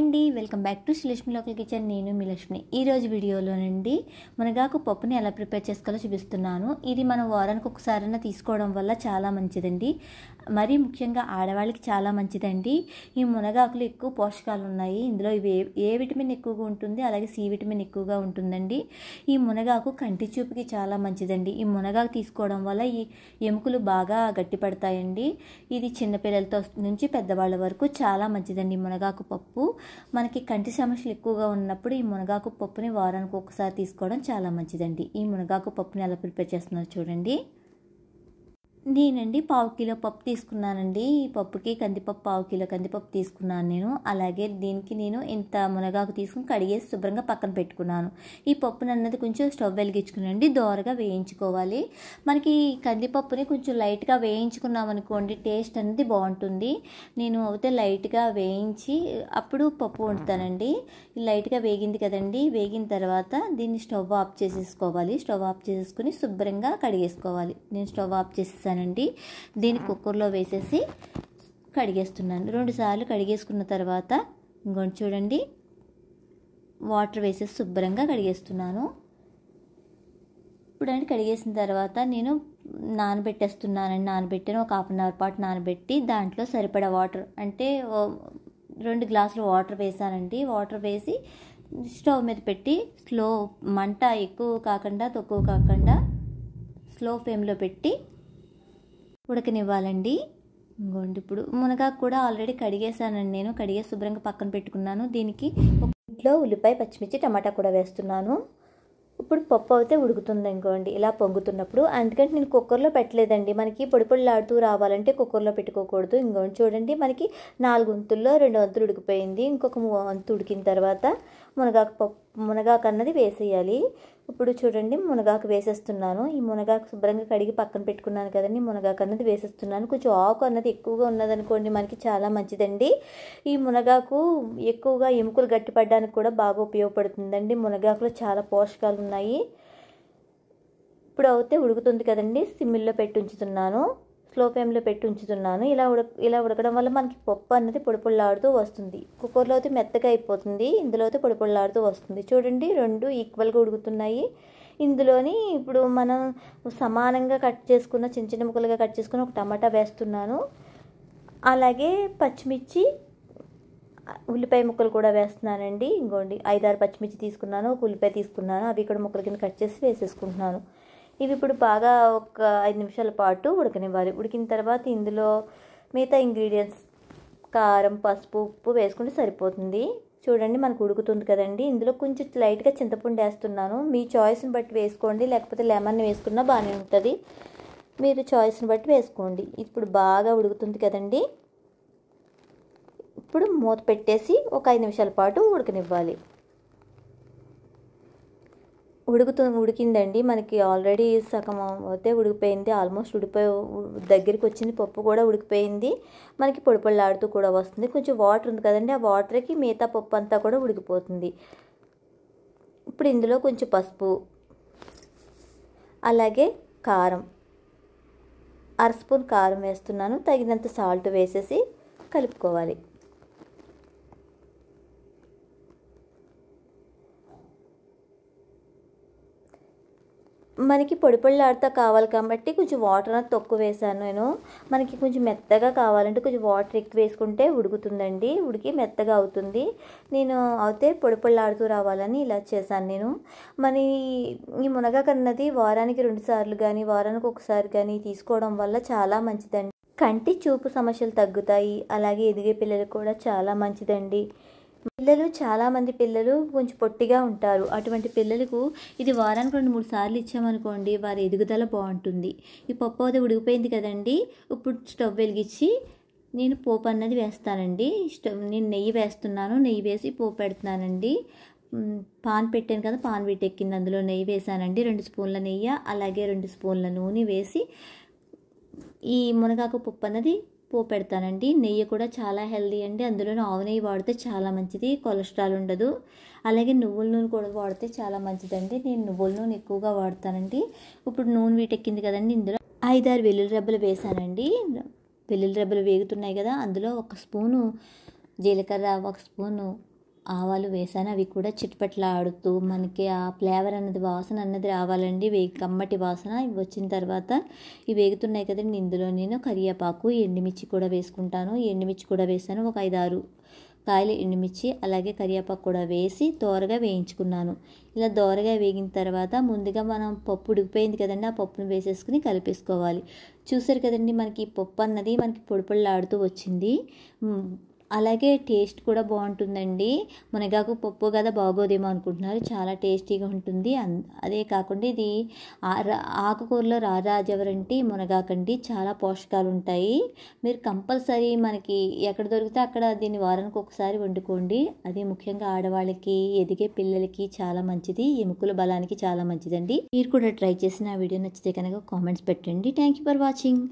అండి, welcome back to Srilakshmi local kitchen. నేను మీ లక్ష్మి. ఈరోజు వీడియోలోనండి మునగాకు పప్పుని ఎలా ప్రిపేర్ చేసుకోవాలో చూపిస్తున్నాను. ఇది మనం వారానికి ఒకసారైనా తీసుకోవడం వల్ల చాలా మంచిదండి. మరీ ముఖ్యంగా ఆడవాళ్ళకి చాలా మంచిదండి. ఈ మునగాకులు ఎక్కువ పోషకాలు ఉన్నాయి. ఇందులో ఏ విటమిన్ ఎక్కువగా ఉంటుంది, అలాగే సి విటమిన్ ఎక్కువగా ఉంటుందండి. ఈ మునగాకు కంటి చూపుకి చాలా మంచిదండి. ఈ మునగాకు తీసుకోవడం వల్ల ఈ ఎముకలు బాగా గట్టిపడతాయండి. ఇది చిన్నపిల్లలతో నుంచి పెద్దవాళ్ళ వరకు చాలా మంచిదండి. మునగాకు పప్పు మనకి కంటి సమస్యలు ఎక్కువగా ఉన్నప్పుడు ఈ మునగాకు పప్పుని వారానికి ఒకసారి తీసుకోవడం చాలా మంచిదండి. ఈ మునగాకు పప్పుని ఎలా ప్రిపేర్ చేస్తున్నారో చూడండి. నేనండి 1/2 కిలో పప్పు తీసుకున్నానండి. ఈ పప్పుకి కందిపప్పు 1/2 కిలో కందిపప్పు తీసుకున్నాను నేను. అలాగే దీనికి నేను ఇంత మునగాకు తీసుకుని కడిగేసి శుభ్రంగా పక్కన పెట్టుకున్నాను. ఈ పప్పుని అన్నది కొంచెం స్టవ్ వెలిగించుకునండి, దోరగా వేయించుకోవాలి. మనకి కందిపప్పుని కొంచెం లైట్గా వేయించుకున్నాం అనుకోండి, టేస్ట్ అనేది బాగుంటుంది. నేను అయితే లైట్గా వేయించి అప్పుడు పప్పు వండుతానండి. లైట్గా వేగింది కదండి, వేగిన తర్వాత దీన్ని స్టవ్ ఆఫ్ చేసేసుకోవాలి. స్టవ్ ఆఫ్ చేసేసుకుని శుభ్రంగా కడిగేసుకోవాలి. నేను స్టవ్ ఆఫ్ చేసేసానండి. దీన్ని కుక్కర్లో వేసేసి కడిగేస్తున్నాను. 2 సార్లు కడిగేసుకున్న తర్వాత ఇంకొంచెం చూడండి, వాటర్ వేసేసి శుభ్రంగా కడిగేస్తున్నాను. ఇప్పుడంటే కడిగేసిన తర్వాత నేను నానబెట్టేస్తున్నానండి. నానబెట్టిన ఒక 1/2 గంట పాటు నానబెట్టి దాంట్లో సరిపడా వాటర్ అంటే 2 గ్లాసులు వాటర్ వేసానండి. వాటర్ వేసి స్టవ్ మీద పెట్టి మంట ఎక్కువ కాకుండా తక్కువ కాకుండా స్లో ఫ్లేమ్లో పెట్టి ఉడకనివ్వాలండి. ఇంకోండి, ఇప్పుడు మునగాకు కూడా ఆల్రెడీ కడిగేసానండి. నేను కడిగేసి శుభ్రంగా పక్కన పెట్టుకున్నాను. దీనికి ఇంట్లో ఉల్లిపాయ, పచ్చిమిర్చి, టమాటా కూడా వేస్తున్నాను. ఇప్పుడు పప్పు అయితే ఉడుకుతుంది ఇంకోండి, ఇలా పొంగుతున్నప్పుడు. అందుకంటే నేను కుక్కర్లో పెట్టలేదండి. మనకి పొడి పొడిలాడుతూ రావాలంటే కుక్కర్లో పెట్టుకోకూడదు. ఇంకోండి చూడండి, మనకి 4 వంతుల్లో 2 వంతులు ఉడికిపోయింది. ఇంకొక వంతు ఉడికిన తర్వాత మునగాకు అన్నది వేసేయాలి. ఇప్పుడు చూడండి, మునగాకు వేసేస్తున్నాను. ఈ మునగాకు శుభ్రంగా కడిగి పక్కన పెట్టుకున్నాను కదండి, మునగాకు అన్నది వేసేస్తున్నాను. కొంచెం ఆకు అన్నది ఎక్కువగా ఉన్నదనుకోండి, మనకి చాలా మంచిదండి. ఈ మునగాకు ఎక్కువగా ఎముకలు గట్టిపడడానికి కూడా బాగా ఉపయోగపడుతుందండి. మునగాకులో చాలా పోషకాలు ఉన్నాయి. ఇప్పుడు అయితే ఉడుకుతుంది కదండి, సిమ్మిల్లో పెట్టి ఉంచుతున్నాను, స్లో ఫ్లేమ్లో పెట్టి ఉంచుతున్నాను. ఇలా ఉడకడం వల్ల మనకి పప్పు అన్నది పొడి పొడిలాడుతూ వస్తుంది. కుక్కర్లో అయితే మెత్తగా అయిపోతుంది, ఇందులో అయితే పొడి పొడిలాడుతూ వస్తుంది. చూడండి, 2 ఈక్వల్గా ఉడుకుతున్నాయి. ఇందులోని ఇప్పుడు మనం సమానంగా కట్ చేసుకున్న చిన్న చిన్న ముక్కలుగా కట్ చేసుకున్న ఒక టమాటా వేస్తున్నాను. అలాగే పచ్చిమిర్చి, ఉల్లిపాయ ముక్కలు కూడా వేస్తున్నానండి. ఇంకోండి 5-6 పచ్చిమిర్చి తీసుకున్నాను, ఒక ఉల్లిపాయ తీసుకున్నాను. అవి ఇక్కడ ముక్కల కింద కట్ చేసి వేసేసుకుంటున్నాను. ఇవి ఇప్పుడు బాగా ఒక 5 నిమిషాల పాటు ఉడకనివ్వాలి. ఉడికిన తర్వాత ఇందులో మిగతా ఇంగ్రీడియంట్స్ కారం, పసుపు, ఉప్పు వేసుకుంటే సరిపోతుంది. చూడండి, మనకు ఉడుకుతుంది కదండి. ఇందులో కొంచెం లైట్గా చింతపండు వేస్తున్నాను. మీ చాయిస్ని బట్టి వేసుకోండి, లేకపోతే లెమన్ వేసుకున్నా బాగానే ఉంటుంది. మీరు చాయిస్ని బట్టి వేసుకోండి. ఇప్పుడు బాగా ఉడుకుతుంది కదండి. ఇప్పుడు మూత పెట్టేసి ఒక 5 నిమిషాల పాటు ఉడకనివ్వాలి. ఉడికిందండి, మనకి ఆల్రెడీ సగం అయితే ఉడికిపోయింది. ఆల్మోస్ట్ దగ్గరికి వచ్చింది. పప్పు కూడా ఉడికిపోయింది. మనకి పొడి పొడిలాడుతూ కూడా వస్తుంది. కొంచెం వాటర్ ఉంది కదండి, ఆ వాటర్కి మిగతా పప్పు అంతా కూడా ఉడికిపోతుంది. ఇప్పుడు ఇందులో కొంచెం పసుపు, అలాగే కారం, 1/2 స్పూన్ కారం వేస్తున్నాను. తగినంత సాల్ట్ వేసేసి కలుపుకోవాలి. మనకి పొడి పొడిలాడుతూ కావాలి కాబట్టి కొంచెం వాటర్ అనేది తక్కువ వేసాను నేను. మనకి కొంచెం మెత్తగా కావాలంటే కొంచెం వాటర్ ఎక్కువ వేసుకుంటే ఉడుకుతుందండి, ఉడికి మెత్తగా అవుతుంది. నేను అయితే పొడి పొడిలాడుతూ రావాలని ఇలా చేశాను నేను. ఈ మునగాకు అన్నది వారానికి 2 సార్లు కానీ వారానికి ఒకసారి కానీ తీసుకోవడం వల్ల చాలా మంచిదండి. కంటి చూపు సమస్యలు తగ్గుతాయి. అలాగే ఎదిగే పిల్లలకు కూడా చాలా మంచిదండి. చాలామంది పిల్లలు కొంచెం పొట్టిగా ఉంటారు. అటువంటి పిల్లలకు ఇది వారానికి 2-3 సార్లు ఇచ్చామనుకోండి, వారి ఎదుగుదల బాగుంటుంది. ఈ పప్పు అయితే ఉడికిపోయింది కదండి. ఇప్పుడు స్టవ్ వెలిగించి నేను పోపు అన్నది వేస్తానండి. నేను నెయ్యి వేస్తున్నాను. నెయ్యి వేసి పోపు పెడుతున్నానండి. పాన్ పెట్టాను కదా, పాన్ వీటెక్కింది, అందులో నెయ్యి వేసానండి. 2 స్పూన్ల నెయ్యి, అలాగే 2 స్పూన్ల నూనె వేసి ఈ మునగాకు పప్పు అన్నది పోపు పెడతానండి. నెయ్యి కూడా చాలా హెల్దీ అండి. అందులో ఆవు నెయ్యి వాడితే చాలా మంచిది, కొలెస్ట్రాల్ ఉండదు. అలాగే నువ్వుల నూనె కూడా వాడితే చాలా మంచిదండి. నేను నువ్వుల నూనె ఎక్కువగా వాడతానండి. ఇప్పుడు నూనె వీటెక్కింది కదండి, ఇందులో 5-6 వెల్లుల్లి రెబ్బలు వేసానండి. వెల్లుల్లి రెబ్బలు వేగుతున్నాయి కదా, అందులో 1 స్పూను జీలకర్ర, 1 స్పూను ఆవాలు వేసాను. అవి కూడా చిట్పట్లాడుతూ మనకి ఆ ఫ్లేవర్ అన్నది వాసన అన్నది రావాలండి. కమ్మటి వాసన ఇవి వచ్చిన తర్వాత ఇవి వేగుతున్నాయి కదండి, ఇందులో నేను కరివేపాకు, ఎండుమిర్చి కూడా వేసుకుంటాను. ఎండుమిర్చి కూడా వేసాను. ఒక 5-6 కాయలు ఎండుమిర్చి అలాగే కరివేపాకు కూడా వేసి దోరగా వేయించుకున్నాను. ఇలా దోరగా వేగిన తర్వాత ముందుగా మనం పప్పు ఉడికిపోయింది కదండి, ఆ పప్పును వేసేసుకుని కలిపేసుకోవాలి. చూసారు కదండి, మనకి పప్పు అన్నది మనకి పొడిపొడిలాడుతూ వచ్చింది. అలాగే టేస్ట్ కూడా బాగుంటుందండి. మునగాకు పప్పు కదా బాగోదేమో అనుకుంటున్నారు, చాలా టేస్టీగా ఉంటుంది. అదే కాకుండా ఇది ఆకుకూరలో రాజాజవరంటి మునగాకండి, చాలా పోషకాలు ఉంటాయి. మీరు కంపల్సరీ మనకి ఎక్కడ దొరికితే అక్కడ దీన్ని వారానికి ఒకసారి వండుకోండి. అది ముఖ్యంగా ఆడవాళ్ళకి, ఎదిగే పిల్లలకి చాలా మంచిది, ఎముకల బలానికి చాలా మంచిదండి. మీరు కూడా ట్రై చేసిన వీడియో నచ్చితే కనుక కామెంట్స్ పెట్టండి. Thank you for watching.